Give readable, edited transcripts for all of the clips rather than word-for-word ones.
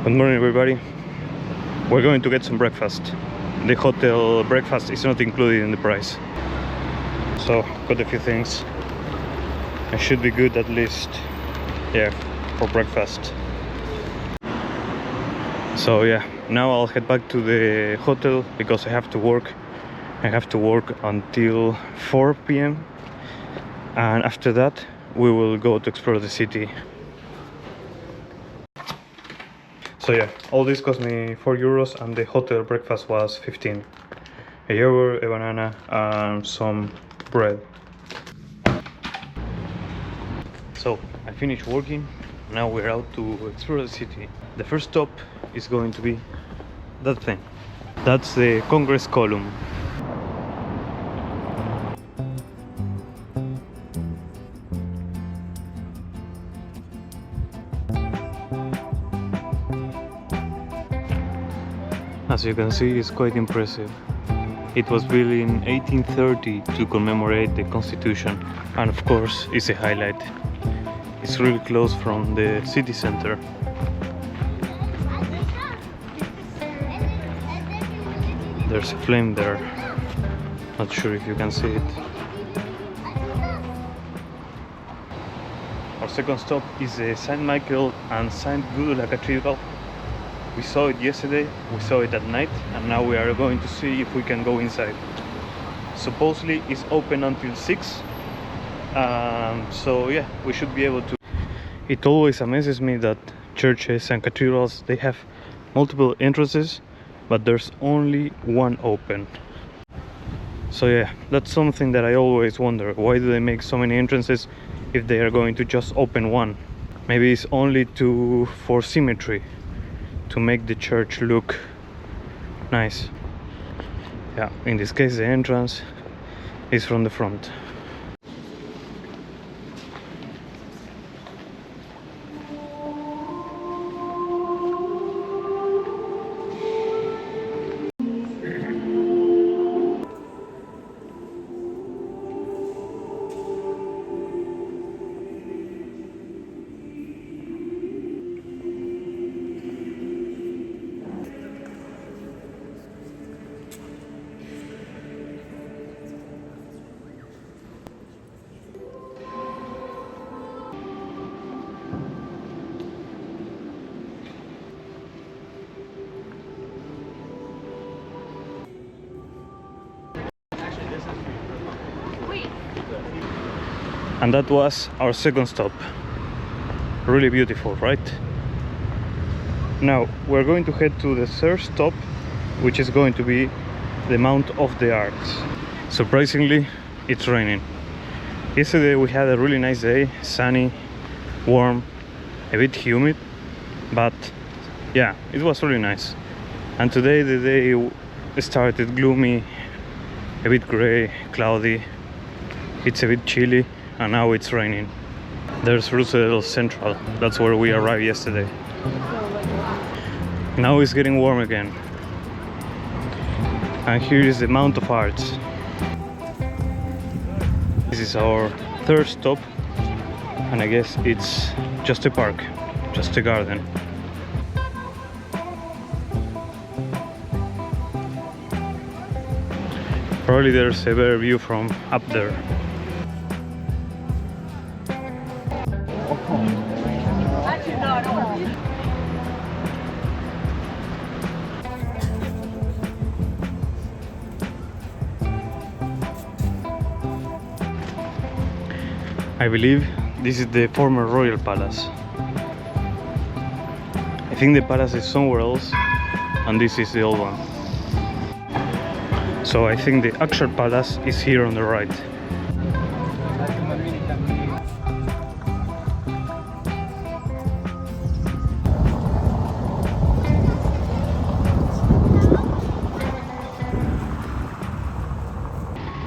Good morning, everybody. We're going to get some breakfast. The hotel breakfast is not included in the price. So, got a few things. It should be good at least, yeah, for breakfast. So yeah, now I'll head back to the hotel because I have to work. I have to work until 4 p.m. and after that we will go to explore the city. So yeah, all this cost me 4 euros and the hotel breakfast was 15. A yogurt, a banana and some bread. So I finished working, now we're out to explore the city. The first stop is going to be that thing. That's the Congress column. As you can see, it's quite impressive. It was built in 1830 to commemorate the Constitution, and of course it's a highlight. It's really close from the city center. There's a flame there, not sure if you can see it. Our second stop is the St. Michael and St. Gudula Cathedral. We saw it yesterday, we saw it at night, and now we are going to see if we can go inside. Supposedly it's open until 6, so yeah, we should be able to. It always amazes me that churches and cathedrals, they have multiple entrances, but there's only one open. So yeah, that's something that I always wonder. Why do they make so many entrances if they are going to just open one? Maybe it's only for symmetry, to make the church look nice. Yeah, in this case the entrance is from the front. And that was our second stop. Really beautiful, right? Now we're going to head to the third stop, which is going to be the Mount of the Arts. Surprisingly, it's raining. Yesterday we had a really nice day, sunny, warm, a bit humid, but yeah, it was really nice. And today the day started gloomy, a bit gray, cloudy. It's a bit chilly, and now it's raining. There's Roosevelt Central, that's where we arrived yesterday. Now it's getting warm again. And here is the Mount of Arts. This is our third stop, and I guess it's just a park, just a garden. Probably there's a better view from up there. I believe this is the former royal palace. I think the palace is somewhere else, and this is the old one. So I think the actual palace is here on the right.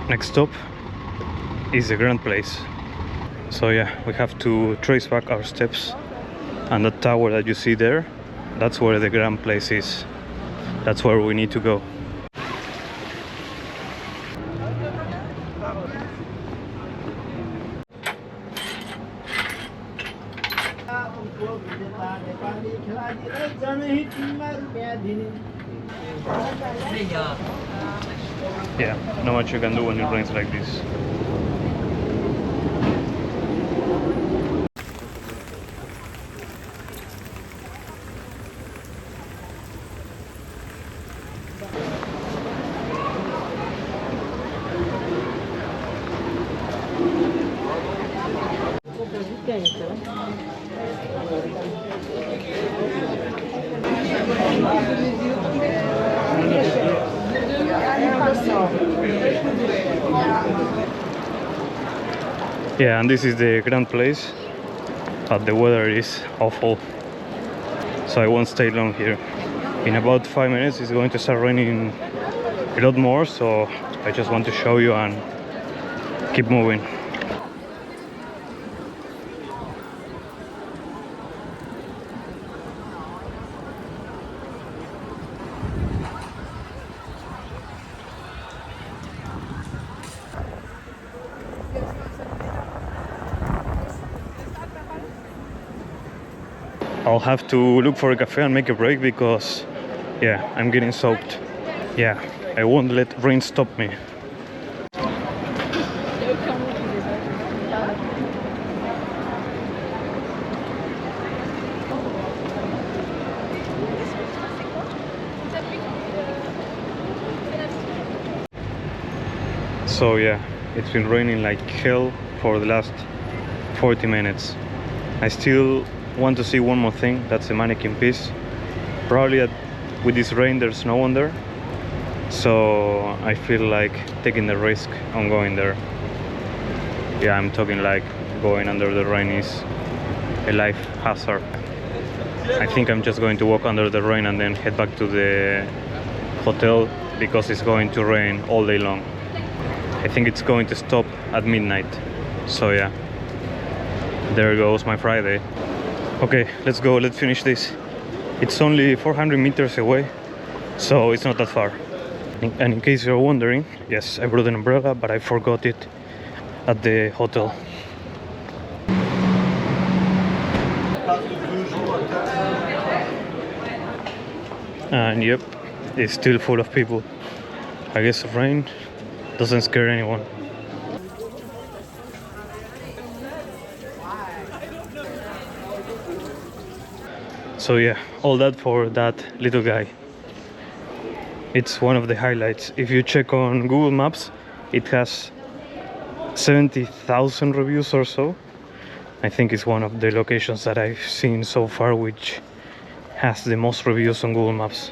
Next stop is the Grand Place. So yeah, we have to trace back our steps, and the tower that you see there, that's where the Grand Place is. That's where we need to go. Yeah, not much you can do when it rains like this. Yeah, and this is the grand place, but the weather is awful, so I won't stay long here. In about 5 minutes it's going to start raining a lot more, so I just want to show you and keep moving. I'll have to look for a cafe and make a break because, yeah, I'm getting soaked. Yeah, I won't let rain stop me. So yeah, it's been raining like hell for the last 40 minutes. I still want to see one more thing, that's the Manneken Pis. Probably with this rain there's no one there, so I feel like taking the risk on going there. Yeah, I'm talking like going under the rain is a life hazard. I think I'm just going to walk under the rain and then head back to the hotel because it's going to rain all day long. I think it's going to stop at midnight, so yeah, there goes my Friday. Okay, let's go, let's finish this. It's only 400 meters away, so it's not that far. And in case you're wondering, yes, I brought an umbrella, but I forgot it at the hotel. And yep, it's still full of people. I guess rain doesn't scare anyone. So yeah, all that for that little guy. It's one of the highlights. If you check on Google Maps, it has 70,000 reviews or so. I think it's one of the locations that I've seen so far which has the most reviews on Google Maps.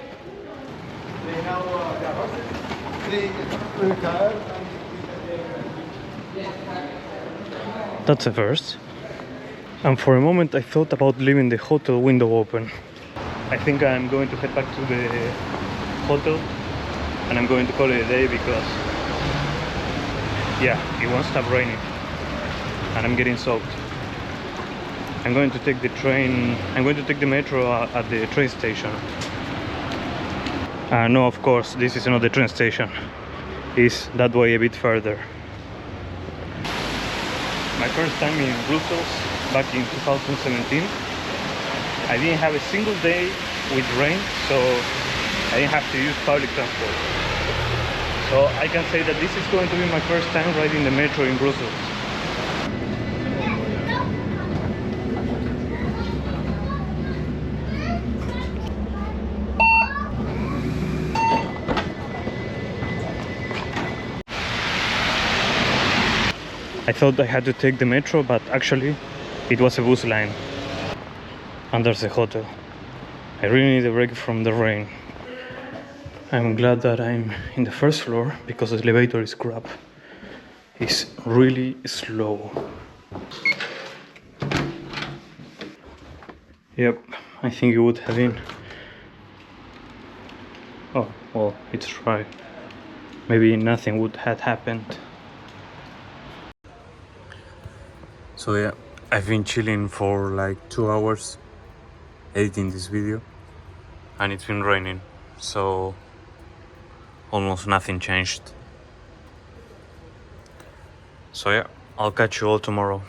That's a first. And for a moment I thought about leaving the hotel window open. I think I'm going to head back to the hotel and I'm going to call it a day because, yeah, it won't stop raining and I'm getting soaked. I'm going to take the train, I'm going to take the metro at the train station. No, of course, this is not the train station. It's that way a bit further. My first time in Brussels back in 2017. I didn't have a single day with rain, so I didn't have to use public transport. So I can say that this is going to be my first time riding the metro in Brussels. I thought I had to take the metro, but actually it was a bus line. And there's a hotel. I really need a break from the rain. I'm glad that I'm in the first floor because the elevator is crap. It's really slow. Yep, I think it would have been. Oh, well, it's right. Maybe nothing would have happened. So yeah, I've been chilling for like 2 hours editing this video and it's been raining, so almost nothing changed. So yeah, I'll catch you all tomorrow.